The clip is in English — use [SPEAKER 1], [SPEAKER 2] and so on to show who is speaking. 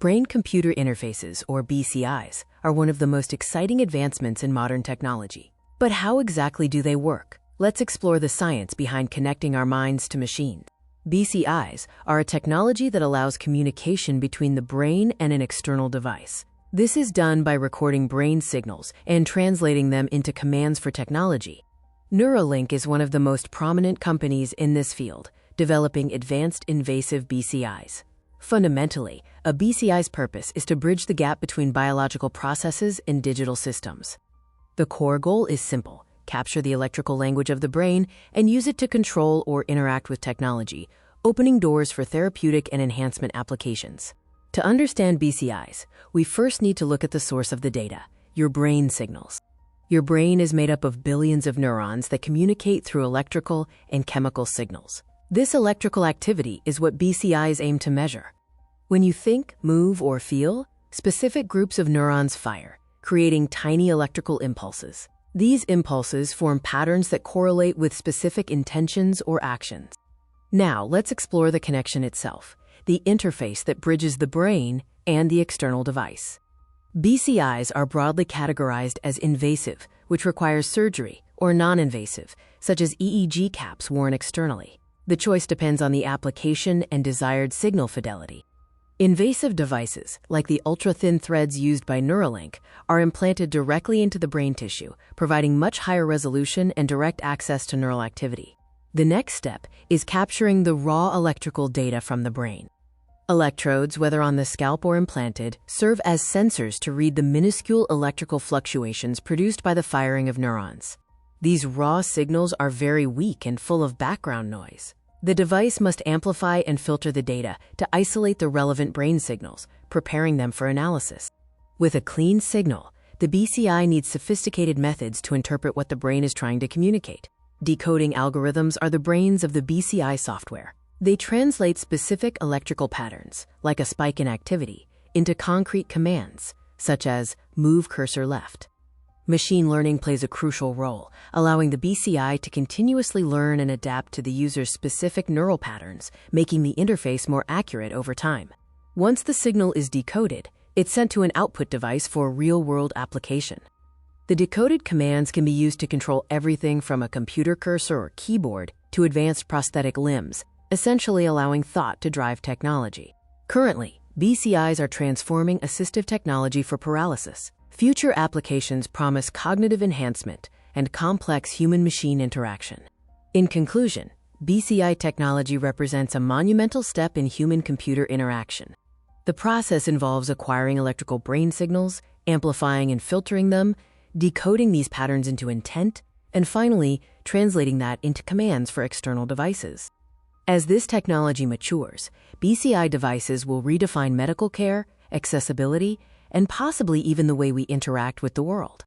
[SPEAKER 1] Brain-computer interfaces, or BCIs, are one of the most exciting advancements in modern technology. But how exactly do they work? Let's explore the science behind connecting our minds to machines. BCIs are a technology that allows communication between the brain and an external device. This is done by recording brain signals and translating them into commands for technology. Neuralink is one of the most prominent companies in this field, developing advanced invasive BCIs. Fundamentally, a BCI's purpose is to bridge the gap between biological processes and digital systems. The core goal is simple: capture the electrical language of the brain and use it to control or interact with technology, opening doors for therapeutic and enhancement applications. To understand BCIs, we first need to look at the source of the data: your brain signals. Your brain is made up of billions of neurons that communicate through electrical and chemical signals. This electrical activity is what BCIs aim to measure. When you think, move, or feel, specific groups of neurons fire, creating tiny electrical impulses. These impulses form patterns that correlate with specific intentions or actions. Now, let's explore the connection itself, the interface that bridges the brain and the external device. BCIs are broadly categorized as invasive, which requires surgery, or non-invasive, such as EEG caps worn externally. The choice depends on the application and desired signal fidelity. Invasive devices, like the ultra-thin threads used by Neuralink, are implanted directly into the brain tissue, providing much higher resolution and direct access to neural activity. The next step is capturing the raw electrical data from the brain. Electrodes, whether on the scalp or implanted, serve as sensors to read the minuscule electrical fluctuations produced by the firing of neurons. These raw signals are very weak and full of background noise. The device must amplify and filter the data to isolate the relevant brain signals, preparing them for analysis. With a clean signal, the BCI needs sophisticated methods to interpret what the brain is trying to communicate. Decoding algorithms are the brains of the BCI software. They translate specific electrical patterns, like a spike in activity, into concrete commands, such as move cursor left. Machine learning plays a crucial role, allowing the BCI to continuously learn and adapt to the user's specific neural patterns, making the interface more accurate over time. Once the signal is decoded, it's sent to an output device for real-world application. The decoded commands can be used to control everything from a computer cursor or keyboard to advanced prosthetic limbs, essentially allowing thought to drive technology. Currently, BCIs are transforming assistive technology for paralysis. Future applications promise cognitive enhancement and complex human-machine interaction. In conclusion, BCI technology represents a monumental step in human-computer interaction. The process involves acquiring electrical brain signals, amplifying and filtering them, decoding these patterns into intent, and finally, translating that into commands for external devices. As this technology matures, BCI devices will redefine medical care, accessibility, and possibly even the way we interact with the world.